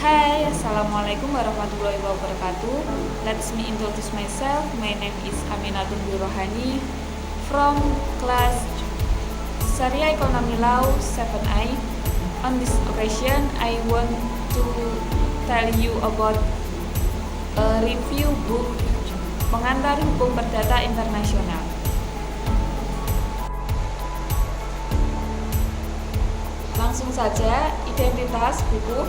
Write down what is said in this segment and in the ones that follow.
Hai, Assalamualaikum warahmatullahi wabarakatuh. Let me introduce myself. My name is Aminatul Birohani from class Sharia Economy Law 7I. On this occasion, I want to tell you about a review book Pengantar Hukum Perdata Internasional. Langsung saja, identitas buku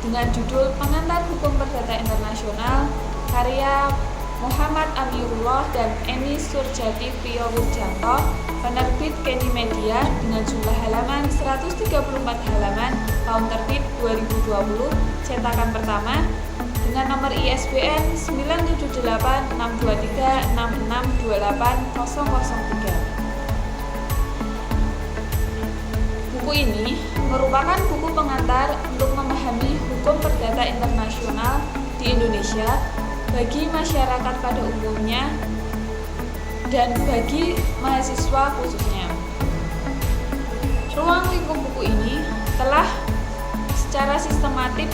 dengan judul Pengantar Hukum Perdata Internasional karya Muhammad Amirullah dan Eni Surjati Priyowijanto, penerbit Kenny Media dengan jumlah halaman 134 halaman, tahun terbit 2020, cetakan pertama dengan nomor ISBN 9786236628003. Buku ini merupakan buku pengantar untuk memahami hukum perdata internasional di Indonesia bagi masyarakat pada umumnya dan bagi mahasiswa khususnya. Ruang lingkup buku ini telah secara sistematis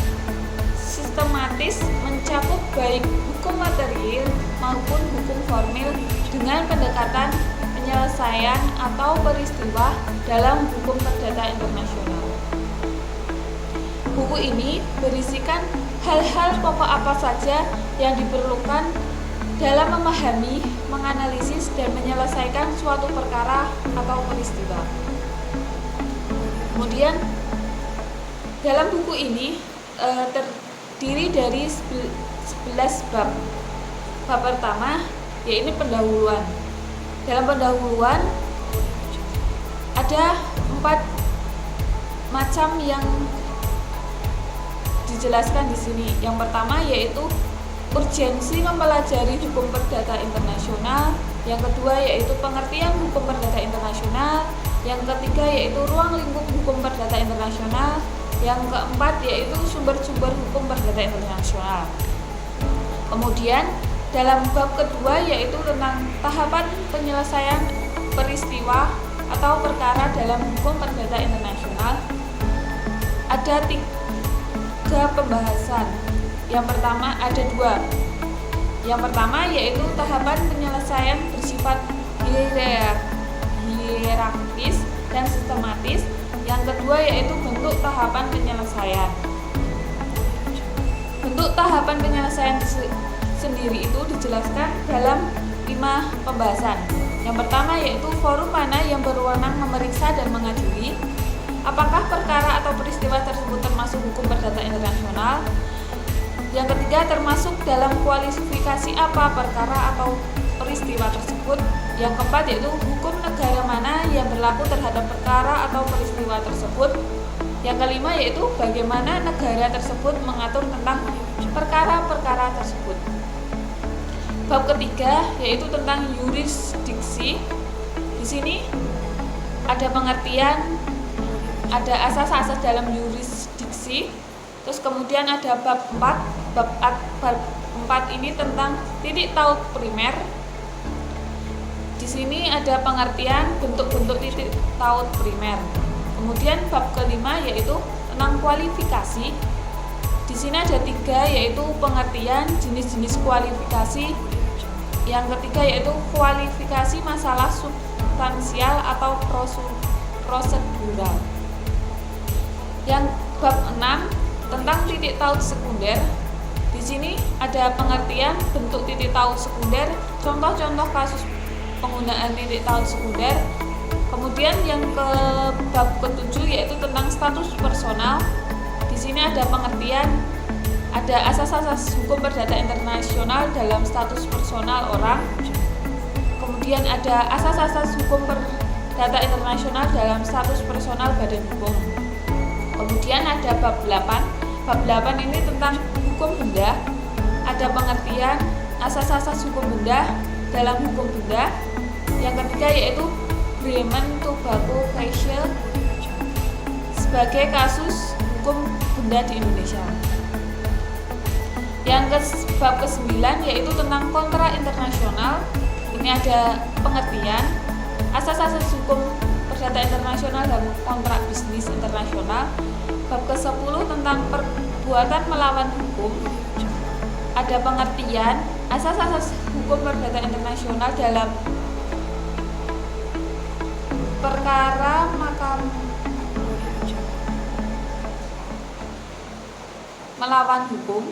mencakup baik hukum material maupun hukum formil dengan pendekatan penyelesaian atau peristiwa dalam hukum perdata internasional. Buku ini berisikan hal-hal pokok apa saja yang diperlukan dalam memahami, menganalisis, dan menyelesaikan suatu perkara atau peristiwa. Kemudian, dalam buku ini terdiri dari 11 bab. Bab pertama yaitu pendahuluan. Dalam pendahuluan ada 4 macam yang dijelaskan di sini. Yang pertama yaitu urgensi mempelajari hukum perdata internasional. Yang kedua yaitu pengertian hukum perdata internasional. Yang ketiga yaitu ruang lingkup hukum perdata internasional. Yang keempat yaitu sumber-sumber hukum perdata internasional. Kemudian dalam bab kedua yaitu tentang tahapan penyelesaian peristiwa atau perkara dalam hukum perdata internasional, ada 3 pembahasan. Yang pertama ada 2. Yang pertama yaitu tahapan penyelesaian bersifat hierarkis dan sistematis. Yang kedua yaitu bentuk tahapan penyelesaian. Bentuk tahapan penyelesaian sendiri itu dijelaskan dalam 5 pembahasan. Yang pertama yaitu forum mana yang berwenang memeriksa dan mengadili, apakah perkara atau peristiwa tersebut termasuk hukum perdata internasional. Yang ketiga, termasuk dalam kualifikasi apa perkara atau peristiwa tersebut. Yang keempat yaitu hukum negara mana yang berlaku terhadap perkara atau peristiwa tersebut. Yang kelima yaitu bagaimana negara tersebut mengatur tentang perkara-perkara tersebut. Bab ketiga yaitu tentang yurisdiksi. Di sini ada pengertian, ada asas-asas dalam yurisdiksi. Terus kemudian ada bab 4. Bab 4 ini tentang titik taut primer. Di sini ada pengertian bentuk-bentuk titik taut primer. Kemudian bab kelima yaitu tentang kualifikasi. Di sini ada 3 yaitu pengertian jenis-jenis kualifikasi. Yang ketiga yaitu kualifikasi masalah substansial atau prosedural. Yang bab 6 tentang titik taut sekunder. Di sini ada pengertian bentuk titik taut sekunder, contoh-contoh kasus penggunaan titik taut sekunder. Kemudian yang ke bab ke-7 yaitu tentang status personal. Di sini ada pengertian, ada asas-asas hukum perdata internasional dalam status personal orang. Kemudian ada asas-asas hukum perdata internasional dalam status personal badan hukum. Kemudian ada bab 8. Bab 8 ini tentang hukum benda. Ada pengertian asas-asas hukum benda dalam hukum benda. Yang ketiga yaitu Bremen Tobacco Case sebagai kasus hukum benda di Indonesia. Yang bab ke-9 yaitu tentang kontrak internasional. Ini ada pengertian asas-asas hukum perdata internasional dan kontrak bisnis internasional. Bab ke-10 tentang perbuatan melawan hukum, ada pengertian asas-asas hukum perdata internasional dalam perkara melawan hukum.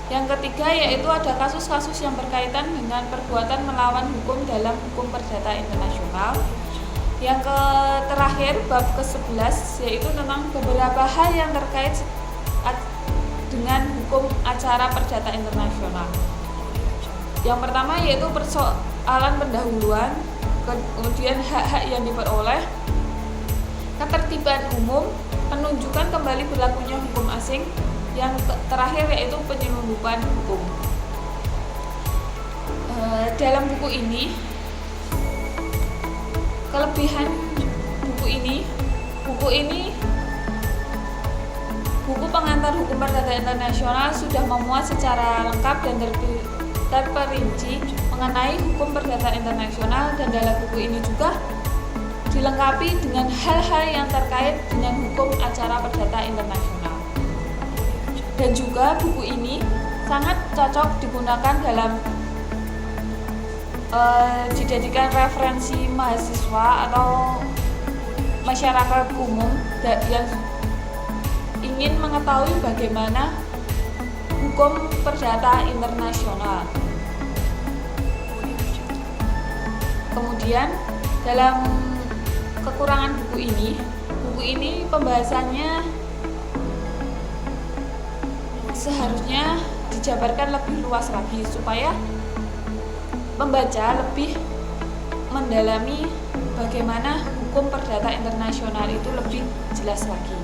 Yang ketiga yaitu ada kasus-kasus yang berkaitan dengan perbuatan melawan hukum dalam hukum perdata internasional. Yang terakhir bab ke-11 yaitu tentang beberapa hal yang terkait dengan hukum acara perdata internasional. Yang pertama yaitu persoalan pendahuluan, kemudian hak-hak yang diperoleh, ketertiban umum, penunjukan kembali berlakunya hukum asing, yang terakhir yaitu penyelundupan hukum. Dalam buku ini, kelebihan buku ini buku pengantar hukum perdata internasional sudah memuat secara lengkap dan terperinci mengenai hukum perdata internasional, dan dalam buku ini juga dilengkapi dengan hal-hal yang terkait dengan hukum acara perdata internasional. Dan juga buku ini sangat cocok digunakan dalam dijadikan referensi mahasiswa atau masyarakat umum yang ingin mengetahui bagaimana hukum perdata internasional. Kemudian dalam kekurangan buku ini pembahasannya seharusnya dijabarkan lebih luas lagi supaya pembaca lebih mendalami bagaimana hukum perdata internasional itu lebih jelas lagi.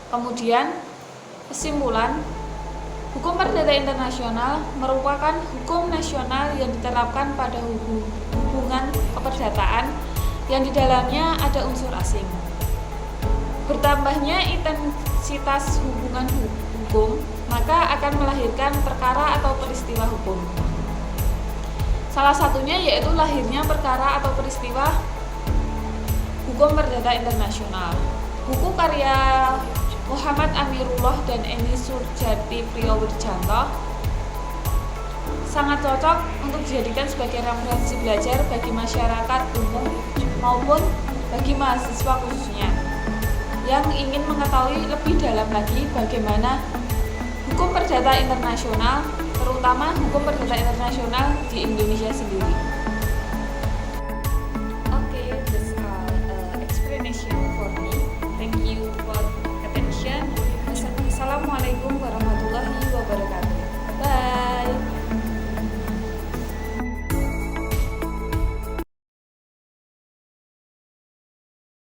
Kemudian kesimpulan, hukum perdata internasional merupakan hukum nasional yang diterapkan pada hubungan keperdataan yang di dalamnya ada unsur asing. Bertambahnya intensitas hubungan hukum maka akan melahirkan perkara atau peristiwa hukum. Salah satunya yaitu lahirnya perkara atau peristiwa hukum perdata internasional. Buku karya Muhammad Amirullah dan Eni Surjati Priyowijanto sangat cocok untuk dijadikan sebagai referensi belajar bagi masyarakat umum maupun bagi mahasiswa khususnya yang ingin mengetahui lebih dalam lagi bagaimana hukum perdata internasional, terutama hukum perdata internasional di Indonesia sendiri.